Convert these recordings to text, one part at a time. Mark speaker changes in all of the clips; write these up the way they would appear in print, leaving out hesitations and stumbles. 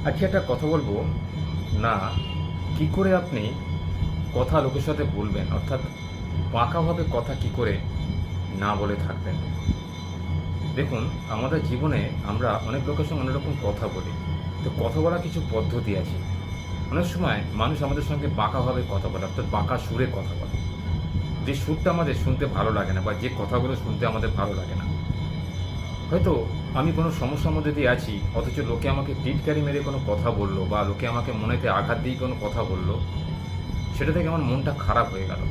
Speaker 1: আজকে একটা কথা বলবো না, কি করে আপনি কথা লোকের সাথে বলবেন, অর্থাৎ বাঁকাভাবে কথা কি করে না বলে থাকবেন। দেখুন, আমাদের জীবনে আমরা অনেক লোকের সঙ্গে অনেক রকম কথা বলি। তো কথা বলার কিছু পদ্ধতি আছে। অনেক সময় মানুষ আমাদের সঙ্গে বাঁকাভাবে কথা বলে, অর্থাৎ বাঁকা সুরে কথা বলে, যে সুরটা আমাদের শুনতে ভালো লাগে না বা যে কথাগুলো শুনতে আমাদের ভালো লাগে না। হয়তো আমি কোনো সমস্যার মধ্যে দিয়ে আছি, অথচ লোকে আমাকে টিটকারি মেরে কোনো কথা বললো বা লোকে আমাকে মনেতে আঘাত দিয়ে কোনো কথা বললো, সেটা থেকে আমার মনটা খারাপ হয়ে গেল।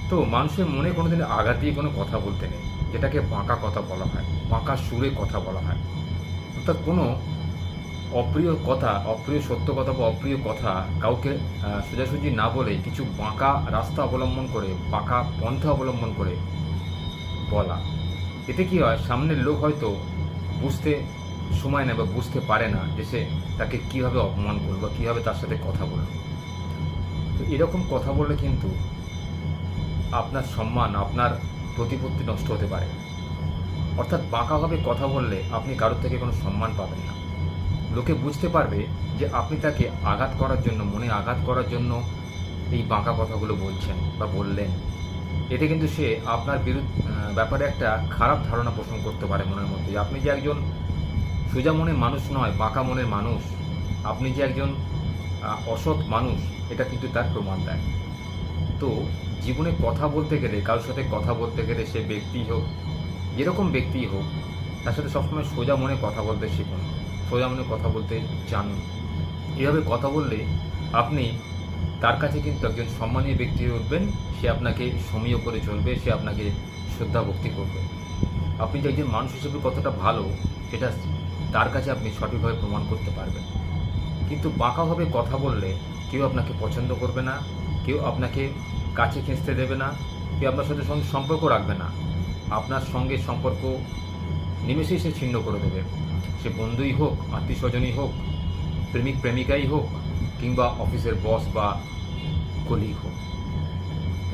Speaker 1: তো মানুষের মনে কোনোদিন আঘাত দিয়ে কোনো কথা বলতে নেই, যেটাকে বাঁকা কথা বলা হয়, বাঁকা সুরে কথা বলা হয়। অর্থাৎ কোনো অপ্রিয় কথা, অপ্রিয় সত্য কথা বা অপ্রিয় কথা কাউকে সোজাসুজি না বলে কিছু বাঁকা রাস্তা অবলম্বন করে, বাঁকা পন্থা অবলম্বন করে বলা। এতে কি হয়, সামনের লোক হয়তো বুঝতে সময় নেয় বা বুঝতে পারে না যে সে তাকে কীভাবে অপমান করলো বা কীভাবে তার সাথে কথা বলল। তো এরকম কথা বললে কিন্তু আপনার সম্মান, আপনার প্রতিপত্তি নষ্ট হতে পারে। অর্থাৎ বাঁকাভাবে কথা বললে আপনি কারোর থেকে কোনো সম্মান পাবেন না। লোকে বুঝতে পারবে যে আপনি তাকে আঘাত করার জন্য, মনে আঘাত করার জন্য এই বাঁকা কথাগুলো বলছেন বা বললেন। এতে কিন্তু সে আপনার ব্যাপারে একটা খারাপ ধারণা পোষণ করতে পারে মনের মধ্যে। আপনি যে একজন সোজা মনের মানুষ নয়, বাঁকা মনের মানুষ, আপনি যে একজন অসৎ মানুষ, এটা কিন্তু তার প্রমাণ দেয়। তো জীবনে কথা বলতে গেলে, কারোর সাথে কথা বলতে গেলে, সে ব্যক্তিই হোক, যেরকম ব্যক্তিই হোক, তার সাথে সবসময় সোজা মনে কথা বলতে শিখুন, সোজা মনে কথা বলতে জানুন। এভাবে কথা বললে আপনি তার কাছে কিন্তু একজন সম্মানীয় ব্যক্তি হয়ে উঠবেন। সে আপনাকে সমীহ করে চলবে, সে আপনাকে শ্রদ্ধা ভক্তি করবে। আপনি যে একজন মানুষ হিসেবে কতটা ভালো, সেটা তার কাছে আপনি সঠিকভাবে প্রমাণ করতে পারবেন। কিন্তু বাঁকাভাবে কথা বললে কেউ আপনাকে পছন্দ করবে না, কেউ আপনাকে কাছে খেঁচতে দেবে না, কেউ আপনার সাথে সঙ্গে সম্পর্ক রাখবে না। আপনার সঙ্গে সম্পর্ক নিমেষেই সে ছিন্ন করে দেবে। সে বন্ধুই হোক, আত্মীয় স্বজনই হোক, প্রেমিক প্রেমিকাই হোক, কিংবা অফিসের বস বা কলিগ হোক।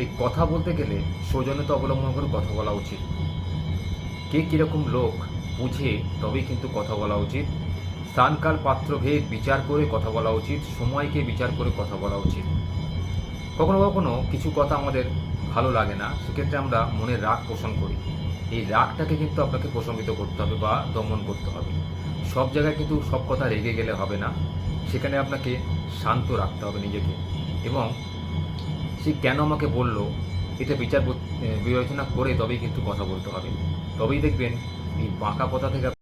Speaker 1: এই কথা বলতে গেলে সৌজন্যতা অবলম্বন করে কথা বলা উচিত। কে কীরকম লোক বুঝে তবেই কিন্তু কথা বলা উচিত। স্থানকাল পাত্রভেদ বিচার করে কথা বলা উচিত, সময়কে বিচার করে কথা বলা উচিত। কখনো কখনো কিছু কথা আমাদের ভালো লাগে না, সেক্ষেত্রে আমরা মনে রাগ পোষণ করি। এই রাগটাকে কিন্তু আপনাকে প্রশমিত করতে হবে বা দমন করতে হবে। সব জায়গায় কিন্তু সব কথা রেগে গেলে হবে না, সেখানে আপনাকে শান্ত রাখতে হবে নিজেকে। এবং সে কেন আমাকে বলল, এটা বিবেচনা করে তবেই কিন্তু কথা বলতে হবে। তবেই দেখবেন এই বাঁকা কথা থেকে